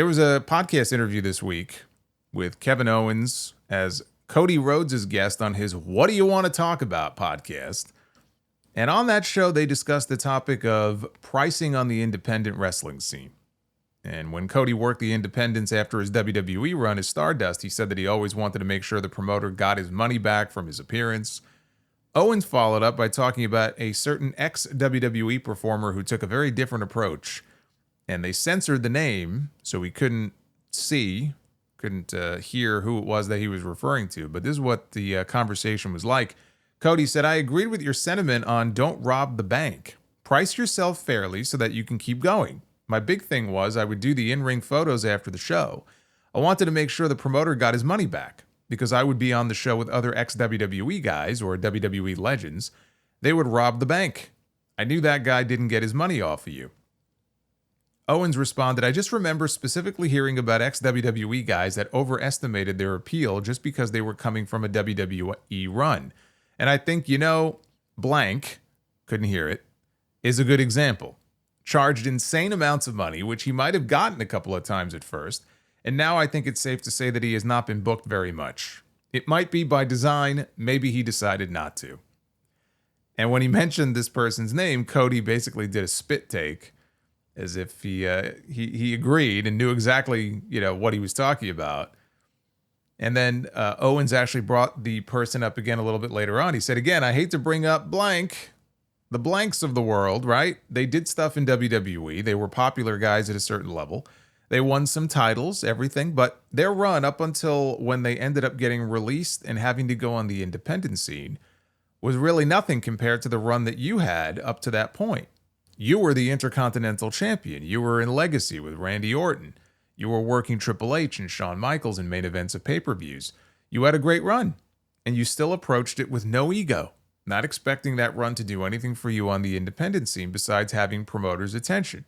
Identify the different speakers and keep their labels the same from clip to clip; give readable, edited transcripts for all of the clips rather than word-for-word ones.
Speaker 1: There was a podcast interview this week with Kevin Owens as Cody Rhodes' guest on his What Do You Want to Talk About podcast. And on that show, they discussed the topic of pricing on the independent wrestling scene. And when Cody worked the independents after his WWE run as Stardust, he said that he always wanted to make sure the promoter got his money back from his appearance. Owens followed up by talking about a certain ex-WWE performer who took a very different approach. And they censored the name, so we couldn't hear who it was that he was referring to. But this is what the conversation was like. Cody said, "I agreed with your sentiment on don't rob the bank. Price yourself fairly so that you can keep going. My big thing was I would do the in-ring photos after the show. I wanted to make sure the promoter got his money back because I would be on the show with other ex-WWE guys or WWE legends. They would rob the bank. I knew that guy didn't get his money off of you." Owens responded, "I just remember specifically hearing about ex-WWE guys that overestimated their appeal just because they were coming from a WWE run. And I think, blank, couldn't hear it, is a good example. Charged insane amounts of money, which he might have gotten a couple of times at first, and now I think it's safe to say that he has not been booked very much. It might be by design, maybe he decided not to." And when he mentioned this person's name, Cody basically did a spit take, as if he agreed and knew exactly, what he was talking about. And then Owens actually brought the person up again a little bit later on. He said, "Again, I hate to bring up blank, the blanks of the world, right? They did stuff in WWE. They were popular guys at a certain level. They won some titles, everything, but their run up until when they ended up getting released and having to go on the independent scene was really nothing compared to the run that you had up to that point. You were the Intercontinental Champion. You were in Legacy with Randy Orton. You were working Triple H and Shawn Michaels in main events of pay-per-views. You had a great run, and you still approached it with no ego, not expecting that run to do anything for you on the independent scene besides having promoters' attention.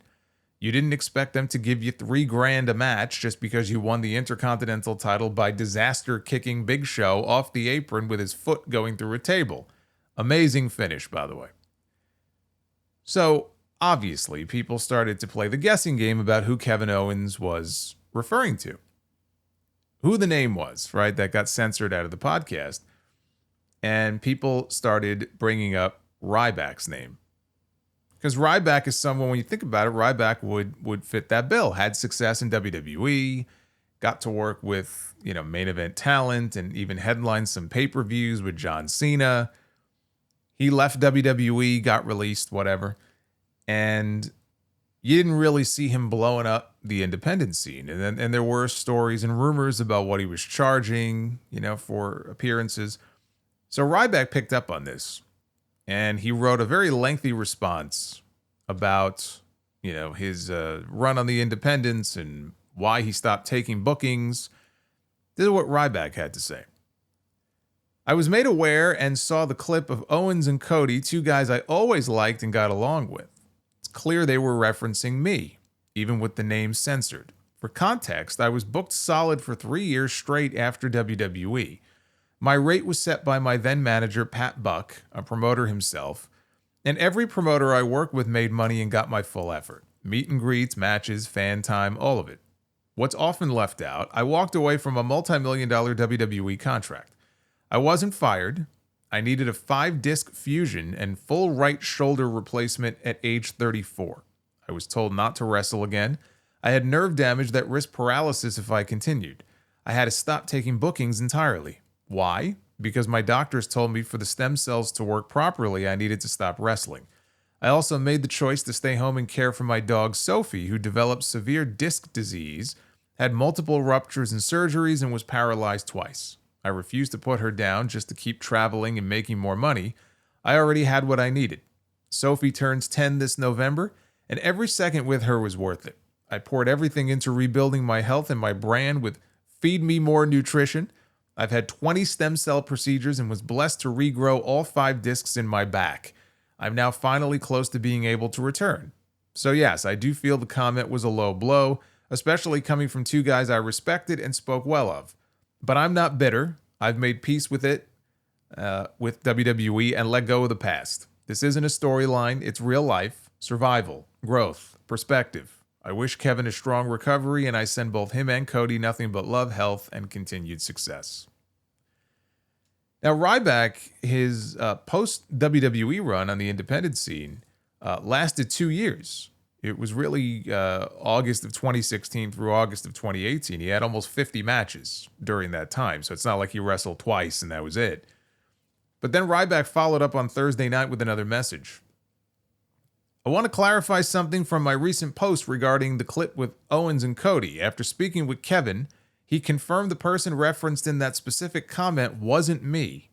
Speaker 1: You didn't expect them to give you $3,000 a match just because you won the Intercontinental title by disaster-kicking Big Show off the apron with his foot going through a table. Amazing finish, by the way." So, obviously, people started to play the guessing game about who Kevin Owens was referring to. Who the name was, right, that got censored out of the podcast. And people started bringing up Ryback's name. Because Ryback is someone, when you think about it, Ryback would fit that bill. Had success in WWE, got to work with, main event talent, and even headlined some pay-per-views with John Cena. He left WWE, got released, whatever. And you didn't really see him blowing up the independent scene. And there were stories and rumors about what he was charging, for appearances. So Ryback picked up on this, and he wrote a very lengthy response about, his run on the independents and why he stopped taking bookings. This is what Ryback had to say. "I was made aware and saw the clip of Owens and Cody, two guys I always liked and got along with. It's clear they were referencing me, even with the name censored. For context, I was booked solid for 3 years straight after WWE. My rate was set by my then manager, Pat Buck, a promoter himself, and every promoter I worked with made money and got my full effort. Meet and greets, matches, fan time, all of it. What's often left out, I walked away from a multi-million-dollar WWE contract. I wasn't fired. I needed a 5-disc fusion and full right shoulder replacement at age 34. I was told not to wrestle again. I had nerve damage that risked paralysis if I continued. I had to stop taking bookings entirely. Why? Because my doctors told me for the stem cells to work properly, I needed to stop wrestling. I also made the choice to stay home and care for my dog Sophie, who developed severe disc disease, had multiple ruptures and surgeries, and was paralyzed twice. I refused to put her down just to keep traveling and making more money. I already had what I needed. Sophie turns 10 this November, and every second with her was worth it. I poured everything into rebuilding my health and my brand with Feed Me More Nutrition. I've had 20 stem cell procedures and was blessed to regrow all 5 discs in my back. I'm now finally close to being able to return. So yes, I do feel the comment was a low blow, especially coming from two guys I respected and spoke well of. But I'm not bitter. I've made peace with it, with WWE, and let go of the past. This isn't a storyline. It's real life, survival, growth, perspective. I wish Kevin a strong recovery, and I send both him and Cody nothing but love, health, and continued success. Now, Ryback, his post-WWE run on the independent scene lasted 2 years. It was really August of 2016 through August of 2018. He had almost 50 matches during that time, so it's not like he wrestled twice and that was it. But then Ryback followed up on Thursday night with another message. I want to clarify something from my recent post regarding the clip with Owens and Cody. After speaking with Kevin, he confirmed the person referenced in that specific comment wasn't me.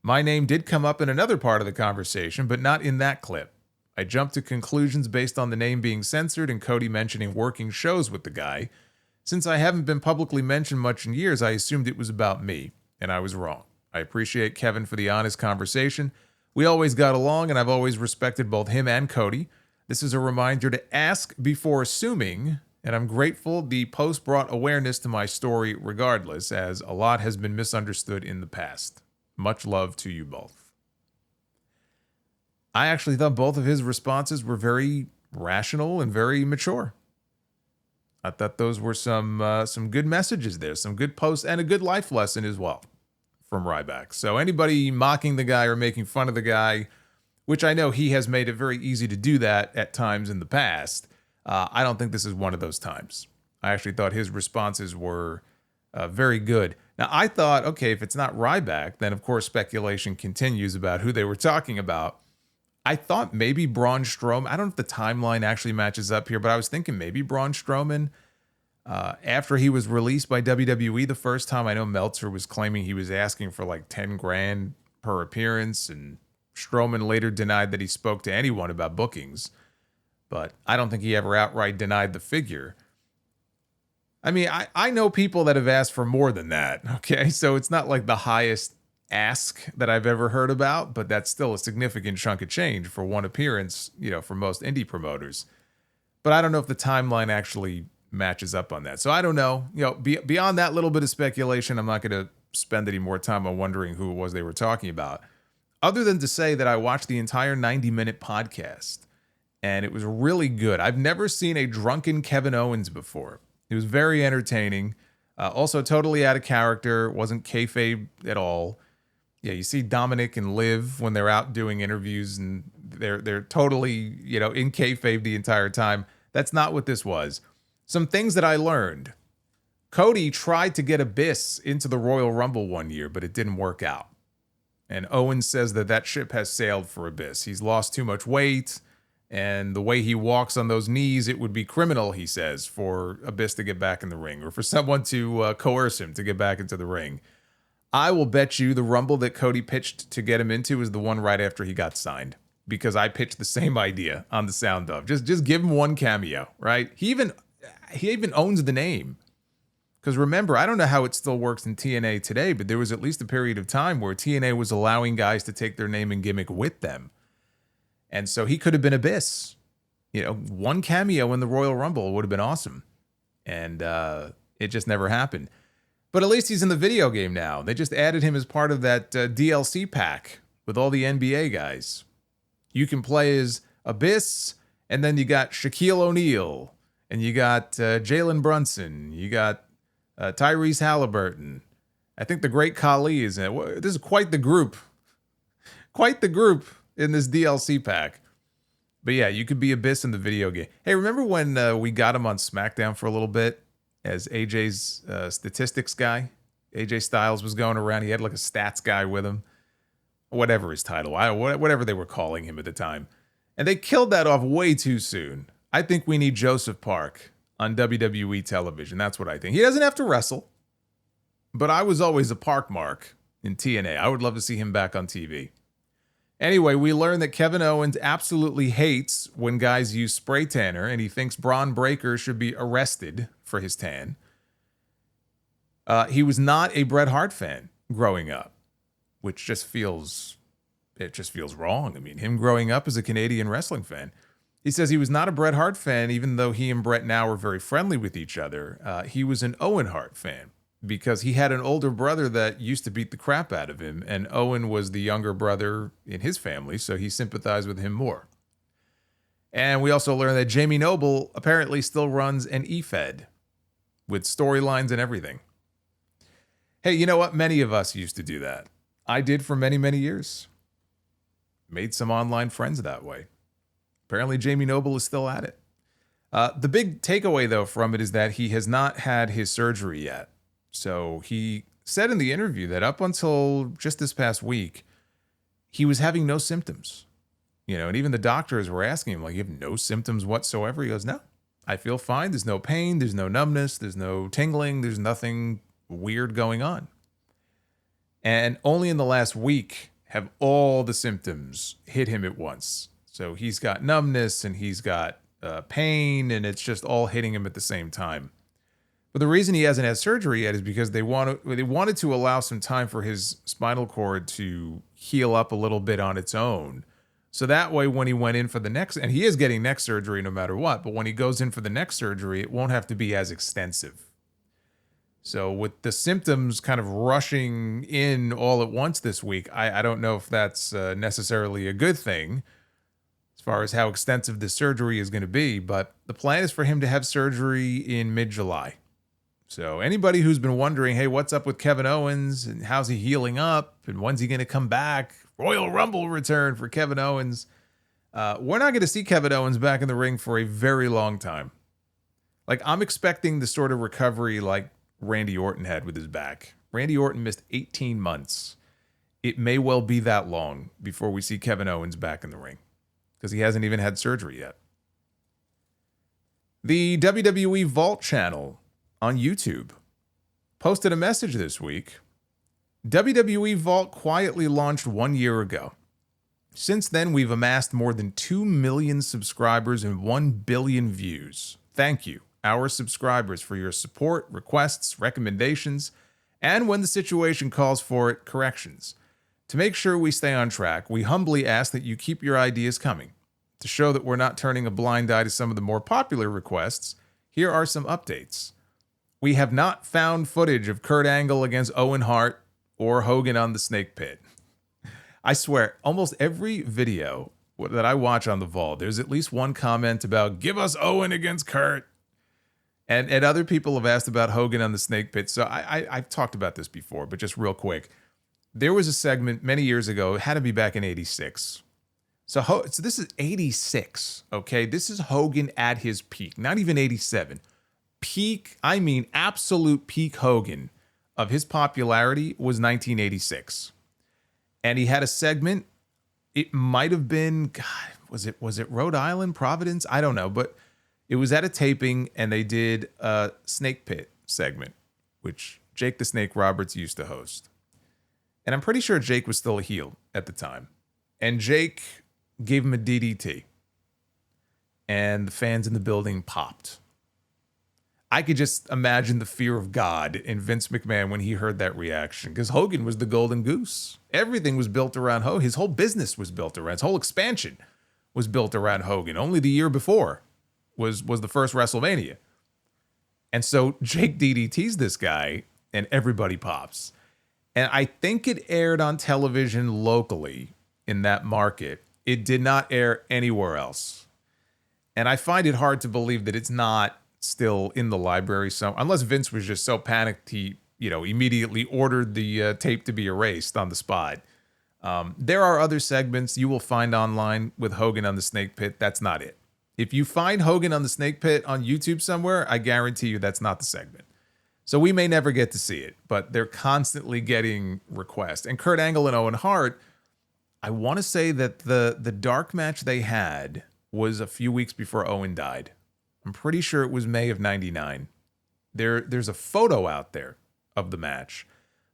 Speaker 1: My name did come up in another part of the conversation, but not in that clip. I jumped to conclusions based on the name being censored and Cody mentioning working shows with the guy. Since I haven't been publicly mentioned much in years, I assumed it was about me, and I was wrong. I appreciate Kevin for the honest conversation. We always got along, and I've always respected both him and Cody. This is a reminder to ask before assuming, and I'm grateful the post brought awareness to my story regardless, as a lot has been misunderstood in the past. Much love to you both. I actually thought both of his responses were very rational and very mature. I thought those were some good messages there, some good posts, and a good life lesson as well from Ryback. So anybody mocking the guy or making fun of the guy, which I know he has made it very easy to do that at times in the past, I don't think this is one of those times. I actually thought his responses were very good. Now, I thought, okay, if it's not Ryback, then of course speculation continues about who they were talking about. I thought maybe Braun Strowman. I don't know if the timeline actually matches up here, but I was thinking maybe Braun Strowman, after he was released by WWE the first time. I know Meltzer was claiming he was asking for like 10 grand per appearance, and Strowman later denied that he spoke to anyone about bookings, but I don't think he ever outright denied the figure. I mean, I know people that have asked for more than that, okay? So it's not like the highest ask that I've ever heard about, but that's still a significant chunk of change for one appearance, for most indie promoters. But I don't know if the timeline actually matches up on that. So I don't know. Beyond that little bit of speculation, I'm not going to spend any more time on wondering who it was they were talking about, other than to say that I watched the entire 90-minute podcast, and it was really good. I've never seen a drunken Kevin Owens before. It was very entertaining. Also totally out of character. Wasn't kayfabe at all. Yeah, you see Dominic and Liv when they're out doing interviews, and they're totally, in kayfabe the entire time. That's not what this was. Some things that I learned. Cody tried to get Abyss into the Royal Rumble one year, but it didn't work out. And Owens says that ship has sailed for Abyss. He's lost too much weight, and the way he walks on those knees, it would be criminal, he says, for Abyss to get back in the ring, or for someone to coerce him to get back into the ring. I will bet you the Rumble that Cody pitched to get him into is the one right after he got signed, because I pitched the same idea on the Sound Of. Just give him one cameo, right? He even owns the name. Because remember, I don't know how it still works in TNA today, but there was at least a period of time where TNA was allowing guys to take their name and gimmick with them. And so he could have been Abyss. One cameo in the Royal Rumble would have been awesome. And it just never happened. But at least he's in the video game now. They just added him as part of that DLC pack with all the NBA guys. You can play as Abyss, and then you got Shaquille O'Neal, and you got Jalen Brunson, you got Tyrese Halliburton. I think the Great Khali is in it. This is quite the group. Quite the group in this DLC pack. But yeah, you could be Abyss in the video game. Hey, remember when we got him on SmackDown for a little bit as AJ's statistics guy? AJ Styles was going around. He had like a stats guy with him. Whatever his title. Whatever they were calling him at the time. And they killed that off way too soon. I think we need Joseph Park on WWE television. That's what I think. He doesn't have to wrestle. But I was always a Park mark in TNA. I would love to see him back on TV. Anyway, we learned that Kevin Owens absolutely hates when guys use spray tanner, and he thinks Braun Breaker should be arrested for his tan. He was not a Bret Hart fan growing up, which just feels wrong. I mean, him growing up as a Canadian wrestling fan. He says he was not a Bret Hart fan, even though he and Bret now are very friendly with each other. He was an Owen Hart fan because he had an older brother that used to beat the crap out of him, and Owen was the younger brother in his family, so he sympathized with him more. And we also learned that Jamie Noble apparently still runs an e-fed with storylines and everything. Hey, you know what? Many of us used to do that. I did for many, many years. Made some online friends that way. Apparently, Jamie Noble is still at it. The big takeaway, though, from it is that he has not had his surgery yet. So he said in the interview that up until just this past week, he was having no symptoms. And even the doctors were asking him, like, you have no symptoms whatsoever? He goes, no, I feel fine. There's no pain. There's no numbness. There's no tingling. There's nothing weird going on. And only in the last week have all the symptoms hit him at once. So he's got numbness and he's got pain, and it's just all hitting him at the same time. But the reason he hasn't had surgery yet is because they wanted to allow some time for his spinal cord to heal up a little bit on its own. So that way, when he went in for the next, and he is getting neck surgery no matter what, but when he goes in for the neck surgery, it won't have to be as extensive. So with the symptoms kind of rushing in all at once this week, I don't know if that's necessarily a good thing as far as how extensive this surgery is going to be, but the plan is for him to have surgery in mid-July. So anybody who's been wondering, hey, what's up with Kevin Owens and how's he healing up and when's he going to come back? Royal Rumble return for Kevin Owens. We're not going to see Kevin Owens back in the ring for a very long time. Like, I'm expecting the sort of recovery like Randy Orton had with his back. Randy Orton missed 18 months. It may well be that long before we see Kevin Owens back in the ring because he hasn't even had surgery yet. The WWE Vault channel on YouTube posted a message this week. WWE Vault quietly launched 1 year ago. Since then, we've amassed more than 2 million subscribers and 1 billion views. Thank you, our subscribers, for your support, requests, recommendations, and when the situation calls for it, corrections. To make sure we stay on track, we humbly ask that you keep your ideas coming. To show that we're not turning a blind eye to some of the more popular requests, here are some updates. We have not found footage of Kurt Angle against Owen Hart or Hogan on the Snake Pit. I swear, almost every video that I watch on the Vault, there's at least one comment about, give us Owen against Kurt. And other people have asked about Hogan on the Snake Pit. So I've talked about this before, but just real quick. There was a segment many years ago, it had to be back in 86. So this is 86, okay? This is Hogan at his peak, not even 87. Peak, I mean absolute peak Hogan of his popularity was 1986. And he had a segment, it might have been, God, was it Rhode Island, Providence? I don't know, but it was at a taping and they did a Snake Pit segment, which Jake the Snake Roberts used to host. And I'm pretty sure Jake was still a heel at the time. And Jake gave him a DDT. And the fans in the building popped. I could just imagine the fear of God in Vince McMahon when he heard that reaction, because Hogan was the golden goose. Everything was built around Hogan. His whole business was built around, his whole expansion was built around Hogan. Only the year before was the first WrestleMania. And so Jake DDT's this guy and everybody pops. And I think it aired on television locally in that market. It did not air anywhere else. And I find it hard to believe that it's not still in the library. So unless Vince was just so panicked, he, immediately ordered the tape to be erased on the spot. There are other segments you will find online with Hogan on the Snake Pit. That's not it. If you find Hogan on the Snake Pit on YouTube somewhere, I guarantee you that's not the segment. So we may never get to see it, but they're constantly getting requests. And Kurt Angle and Owen Hart, I want to say that the dark match they had was a few weeks before Owen died. I'm pretty sure it was May of 99. There's a photo out there of the match,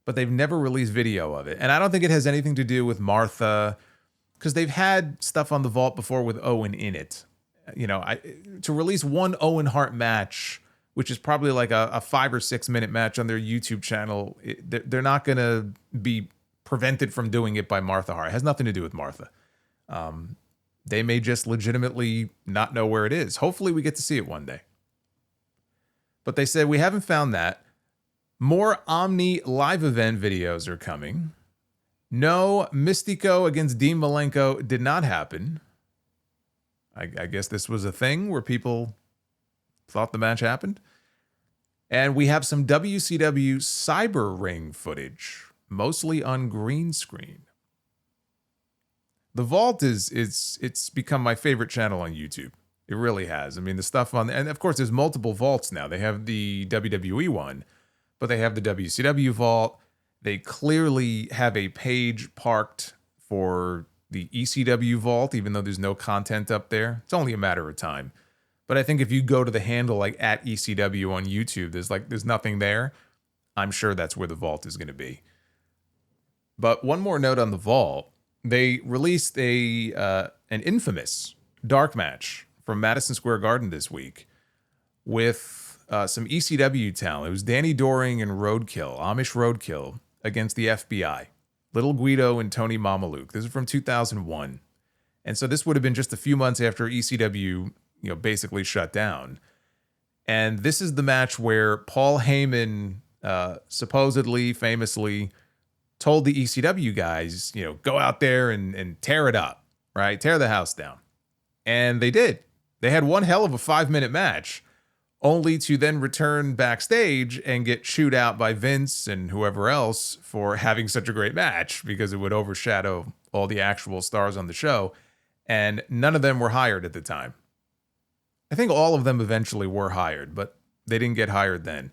Speaker 1: but they've never released video of it. And I don't think it has anything to do with Martha, because they've had stuff on the Vault before with Owen in it. To release one Owen Hart match, which is probably like a 5 or 6 minute match on their YouTube channel, they're not going to be prevented from doing it by Martha Hart. It has nothing to do with Martha. They may just legitimately not know where it is. Hopefully we get to see it one day. But they said, we haven't found that. More Omni live event videos are coming. No, Mystico against Dean Malenko did not happen. I guess this was a thing where people thought the match happened. And we have some WCW Cyber Ring footage, mostly on green screen. The Vault it's become my favorite channel on YouTube. It really has. I mean, the stuff on, and of course, there's multiple vaults now. They have the WWE one, but they have the WCW vault. They clearly have a page parked for the ECW vault, even though there's no content up there. It's only a matter of time. But I think if you go to the handle like at ECW on YouTube, there's nothing there. I'm sure that's where the vault is going to be. But one more note on the vault. They released an infamous dark match from Madison Square Garden this week with some ECW talent. It was Danny Doring and Roadkill, Amish Roadkill, against the FBI. Little Guido and Tony Mamaluke. This is from 2001. And so this would have been just a few months after ECW, basically shut down. And this is the match where Paul Heyman supposedly, famously, told the ECW guys, go out there and tear it up, right? Tear the house down. And they did. They had one hell of a 5-minute match, only to then return backstage and get chewed out by Vince and whoever else for having such a great match because it would overshadow all the actual stars on the show. And none of them were hired at the time. I think all of them eventually were hired, but they didn't get hired then.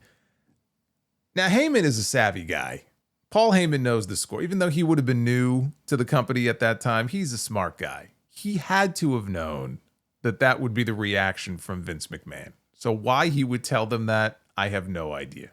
Speaker 1: Now, Heyman is a savvy guy. Paul Heyman knows the score. Even though he would have been new to the company at that time, he's a smart guy. He had to have known that that would be the reaction from Vince McMahon. So why he would tell them that, I have no idea.